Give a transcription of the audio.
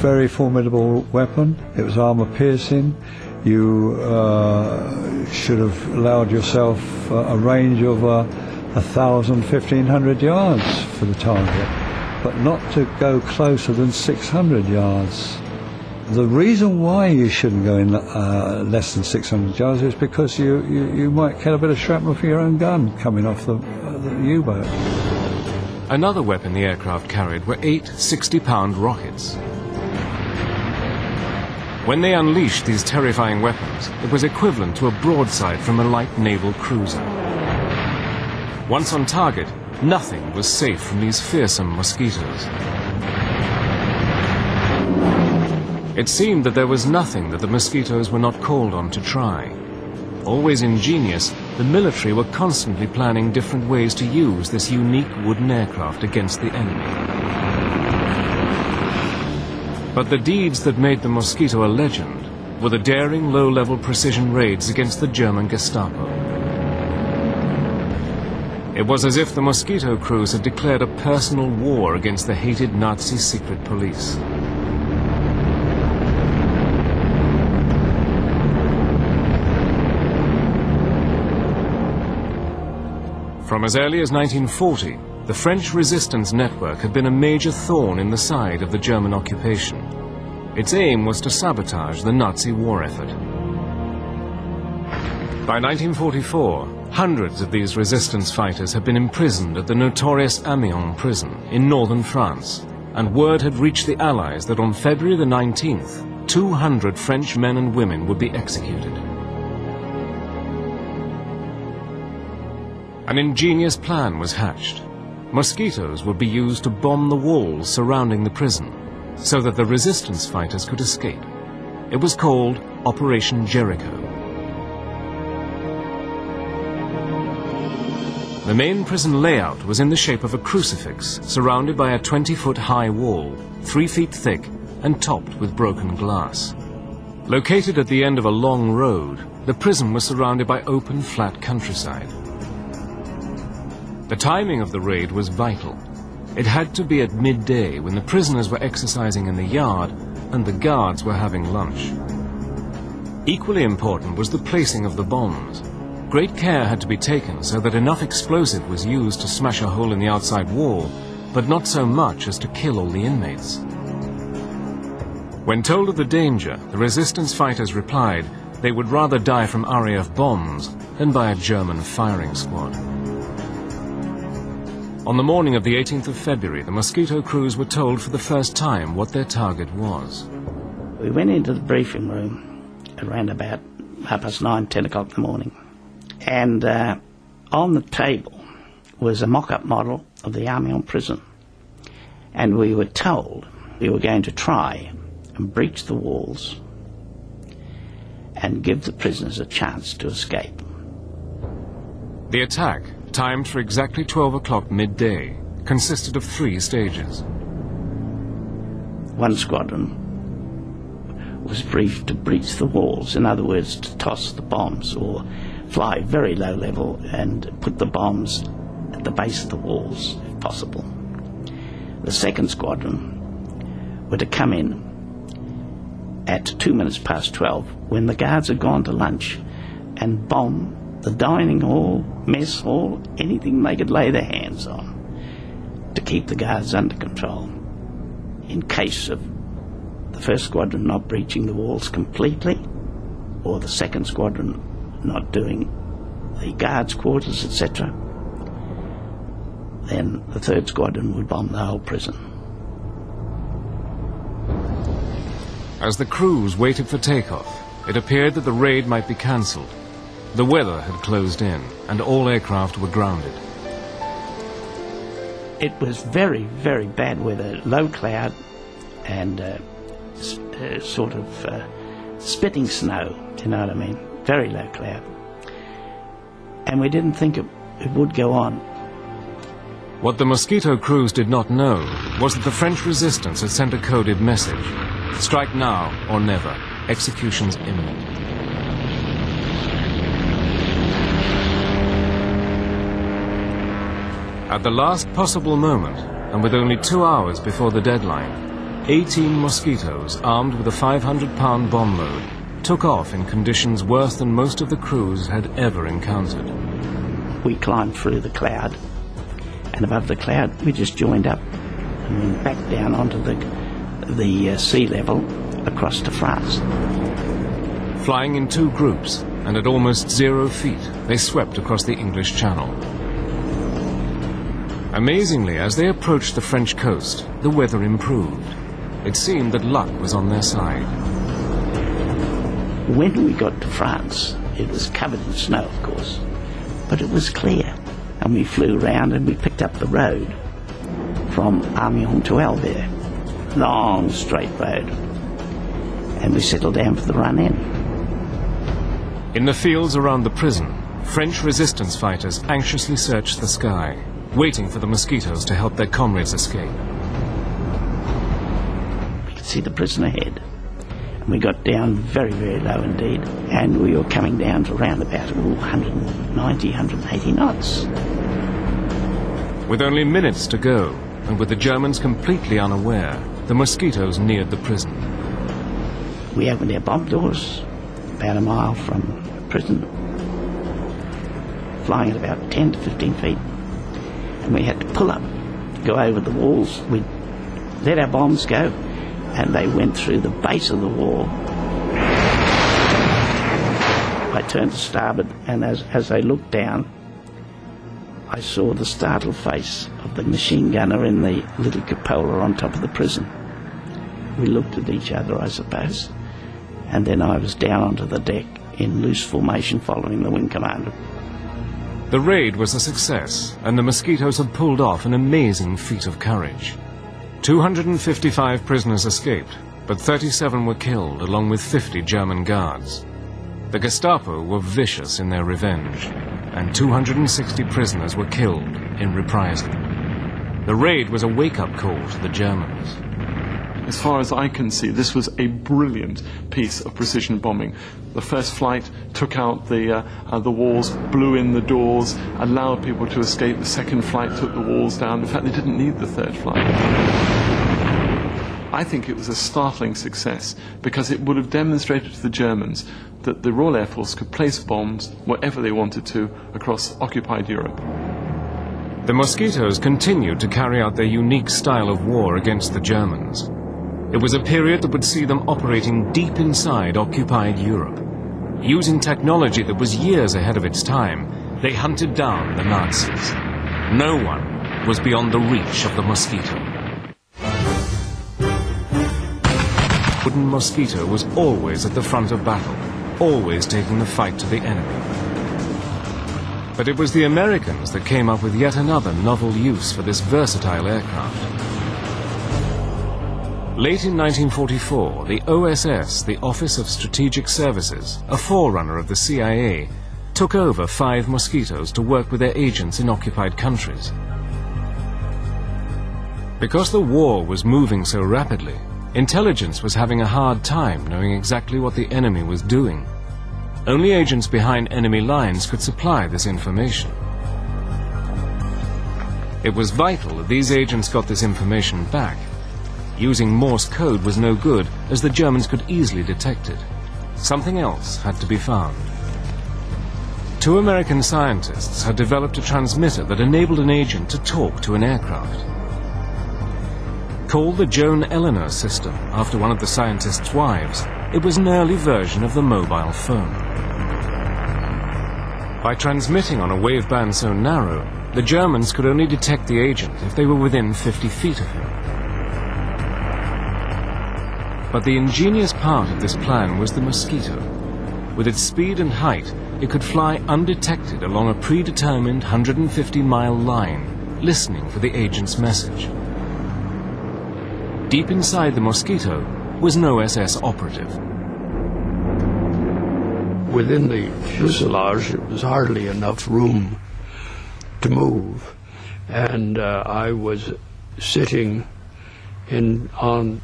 very formidable weapon. It was armour-piercing. You should have allowed yourself a range of 1,000, 1,500 yards for the target, but not to go closer than 600 yards. The reason why you shouldn't go in less than 600 yards is because you might get a bit of shrapnel for your own gun coming off the U-boat. Another weapon the aircraft carried were 8 60-pound rockets. When they unleashed these terrifying weapons, it was equivalent to a broadside from a light naval cruiser. Once on target, nothing was safe from these fearsome mosquitoes. It seemed that there was nothing that the mosquitoes were not called on to try. Always ingenious, the military were constantly planning different ways to use this unique wooden aircraft against the enemy. But the deeds that made the Mosquito a legend were the daring low-level precision raids against the German Gestapo. It was as if the Mosquito crews had declared a personal war against the hated Nazi secret police. From as early as 1940, the French resistance network had been a major thorn in the side of the German occupation. Its aim was to sabotage the Nazi war effort. By 1944, hundreds of these resistance fighters had been imprisoned at the notorious Amiens prison in northern France, and word had reached the Allies that on February the 19th, 200 French men and women would be executed. An ingenious plan was hatched. Mosquitoes would be used to bomb the walls surrounding the prison, so that the resistance fighters could escape. It was called Operation Jericho. The main prison layout was in the shape of a crucifix, surrounded by a 20-foot high wall, 3 feet thick and topped with broken glass. Located at the end of a long road, the prison was surrounded by open, flat countryside. The timing of the raid was vital. It had to be at midday when the prisoners were exercising in the yard and the guards were having lunch. Equally important was the placing of the bombs. Great care had to be taken so that enough explosive was used to smash a hole in the outside wall, but not so much as to kill all the inmates. When told of the danger, the resistance fighters replied they would rather die from RAF bombs than by a German firing squad. On the morning of the 18th of February, the Mosquito crews were told for the first time what their target was. We went into the briefing room around about 9:30, 10 o'clock in the morning. And on the table was a mock-up model of the Amiens prison. And we were told we were going to try and breach the walls and give the prisoners a chance to escape. The attack, timed for exactly 12 o'clock midday, consisted of 3 stages. One squadron was briefed to breach the walls, in other words, to toss the bombs or fly very low level and put the bombs at the base of the walls, if possible. The second squadron were to come in at 2 minutes past 12 when the guards had gone to lunch and bomb the dining hall, mess hall, anything they could lay their hands on to keep the guards under control. In case of the first squadron not breaching the walls completely, or the second squadron not doing the guards' quarters, etc., then the third squadron would bomb the whole prison. As the crews waited for takeoff, it appeared that the raid might be cancelled. The weather had closed in, and all aircraft were grounded. It was very, very bad weather, low cloud and sort of spitting snow, you know what I mean? Very low cloud. And we didn't think it would go on. What the Mosquito crews did not know was that the French resistance had sent a coded message. Strike now or never. Execution's imminent. At the last possible moment, and with only 2 hours before the deadline, 18 Mosquitoes, armed with a 500-pound bomb load, took off in conditions worse than most of the crews had ever encountered. We climbed through the cloud, and above the cloud we just joined up and went back down onto the sea level across to France. Flying in two groups and at almost 0 feet, they swept across the English Channel. Amazingly, as they approached the French coast, the weather improved. It seemed that luck was on their side. When we got to France, it was covered in snow, of course, but it was clear, and we flew round and we picked up the road from Amiens to Albert. Long, straight road. And we settled down for the run-in. In the fields around the prison, French resistance fighters anxiously searched the sky, waiting for the Mosquitoes to help their comrades escape. We could see the prison ahead. And we got down very, very low indeed. And we were coming down to around about 190, 180 knots. With only minutes to go, and with the Germans completely unaware, the Mosquitoes neared the prison. We opened our bomb doors about a mile from the prison, flying at about 10 to 15 feet. And we had to pull up, go over the walls. We let our bombs go, and they went through the base of the wall. I turned to starboard, and as I looked down, I saw the startled face of the machine gunner in the little cupola on top of the prison. We looked at each other, I suppose, and then I was down onto the deck in loose formation following the wing commander. The raid was a success, and the Mosquitoes had pulled off an amazing feat of courage. 255 prisoners escaped, but 37 were killed, along with 50 German guards. The Gestapo were vicious in their revenge, and 260 prisoners were killed in reprisal. The raid was a wake-up call to the Germans. As far as I can see, this was a brilliant piece of precision bombing. The first flight took out the walls, blew in the doors, allowed people to escape. The second flight took the walls down. In fact, they didn't need the third flight. I think it was a startling success because it would have demonstrated to the Germans that the Royal Air Force could place bombs wherever they wanted to across occupied Europe. The Mosquitoes continued to carry out their unique style of war against the Germans. It was a period that would see them operating deep inside occupied Europe. Using technology that was years ahead of its time, they hunted down the Nazis. No one was beyond the reach of the Mosquito. Wooden Mosquito was always at the front of battle, always taking the fight to the enemy. But it was the Americans that came up with yet another novel use for this versatile aircraft. Late in 1944, the OSS, the Office of Strategic Services, a forerunner of the CIA, took over 5 Mosquitoes to work with their agents in occupied countries. Because the war was moving so rapidly, intelligence was having a hard time knowing exactly what the enemy was doing. Only agents behind enemy lines could supply this information. It was vital that these agents got this information back. Using Morse code was no good, as the Germans could easily detect it. Something else had to be found. 2 American scientists had developed a transmitter that enabled an agent to talk to an aircraft. Called the Joan Eleanor system, after one of the scientists' wives, it was an early version of the mobile phone. By transmitting on a waveband so narrow, the Germans could only detect the agent if they were within 50 feet of him. But the ingenious part of this plan was the Mosquito. With its speed and height, it could fly undetected along a predetermined 150-mile line, listening for the agent's message. Deep inside the Mosquito was an OSS operative. Within the fuselage, there was hardly enough room to move, and I was sitting on